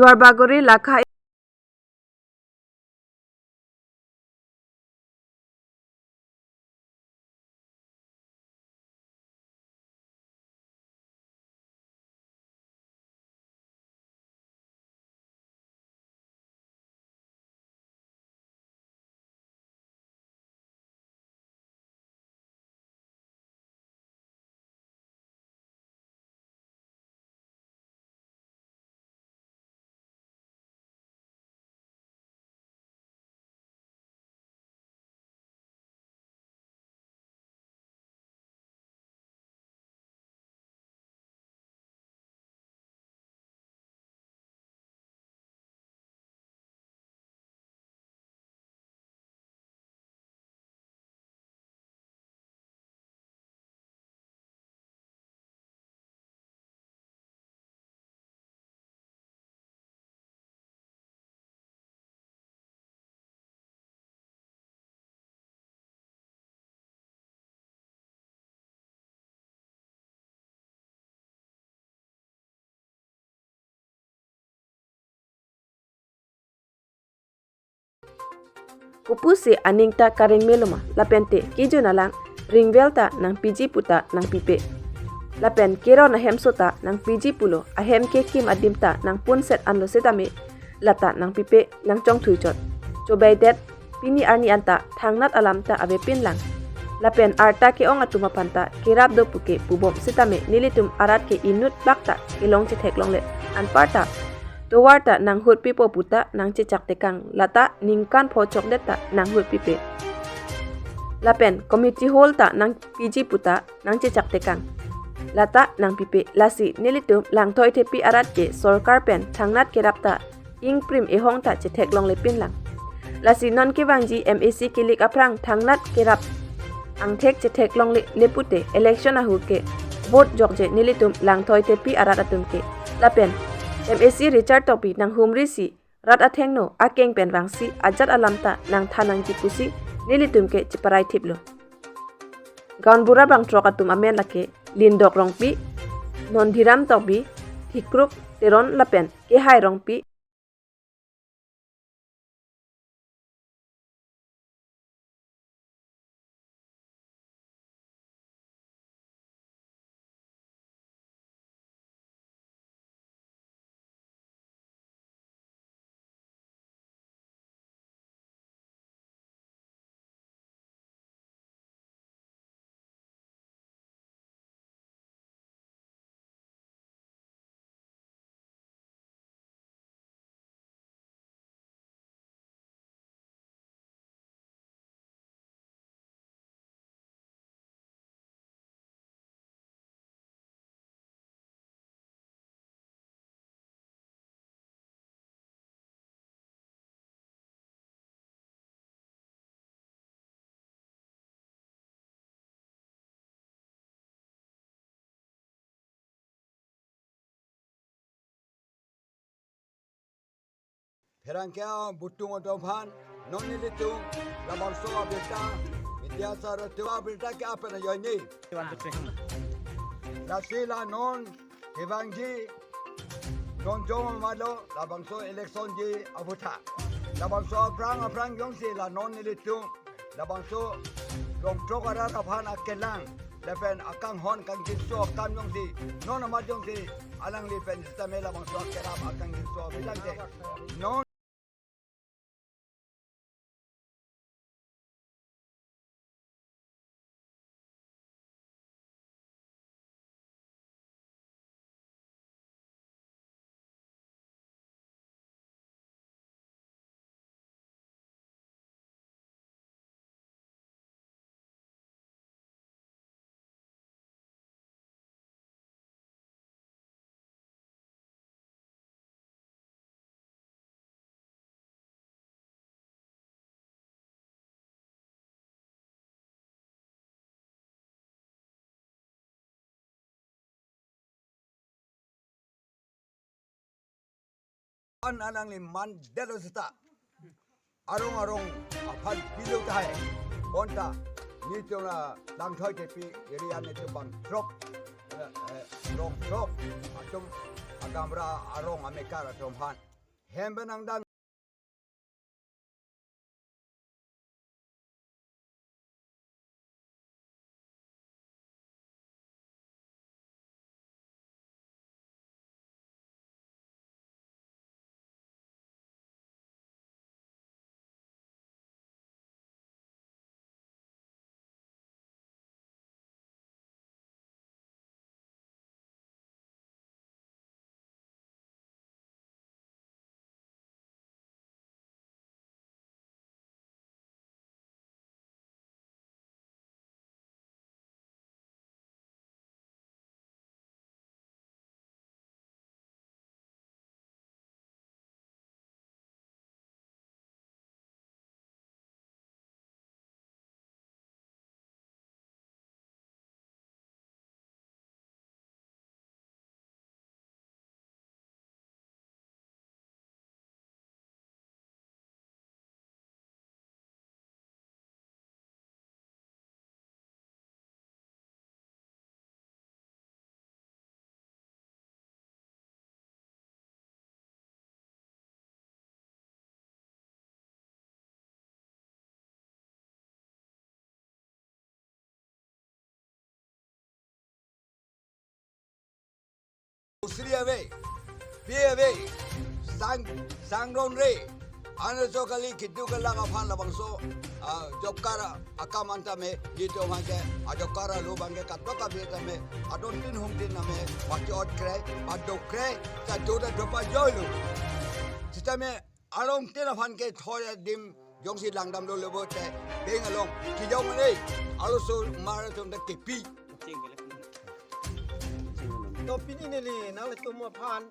Luar bagori lakha Kupusi aningta kareng meloma lapente kijo nalang ringvelta nang piji puta nang pipe. Lapen kero na hemsota nang piji pulo ahem ke kim adimta nang punset anlo setame lata nang pipe nang chong thuijot. Cobai det pini arni anta thangnat alamta abe pinlang. Lapen arta ke ong atuma panta kirap do puke pubom setame nilitum arat ke inut bakta kilong chithek longle anparta Towarta nang hut pipo puta nang cicak tekang lata ningkan pocok deta nang hut pipe. Lapen community hall ta nang piji puta nang cicak tekang. Lata nang pipe lasi nilitum lang toy tepi arat ke sorkar pen thangnat kerapta ing prim ehong ta cetek long lepin lang. Lasi non kewangji MAC kilik aprang thangnat kerap ang tek cetek long lepute election ahu ke vote jokje nilitum lang toy tepi arat atum ke. Lapen MAC Richard Topi nang humri si rat athengno akeng pen wangsi ajat alamta nang thanang jipusi nilitum ke ciparai thiplo gaun bura bang trok atum amen lake lindok rongpi non dhiram topi thikruk teron lapen ke hai rongpi Perangkau butung odophan noni litung lamar soa berita media sara tua berita ke apa na yoni nasila non kevangji non jom malo labang so election ji abuta labang so aprang yong si la non litung labang so long trokara aphan akelang lepen akang hon kang jiso kam yong si non amat yong si alang lepen sistemela labang so kerap akang jiso bilang de non an alang ni man delo sta arong apan pilu tai bonta ni tona dang thoi ke pi area ne tu bang drop long drop atum agamra arong Amerika ratomhan hembenang dan Usriave, Piave, Sangron Re, Anasokali, Kidukala upon Labangso, Jokara, Akamantame, Yito Manke, Adokara Lubange, Katoka Vietame, Adontin Humdiname, Patot Cray, Adok Cray, Tadoda Dropa Jolu. Sistame, Along Tinafanke, Toya Dim, Yongsi Langdam Lolobote, being along, Kijomane, also Marathon the Kipi. Top ini ni, nak lepas tu mau pan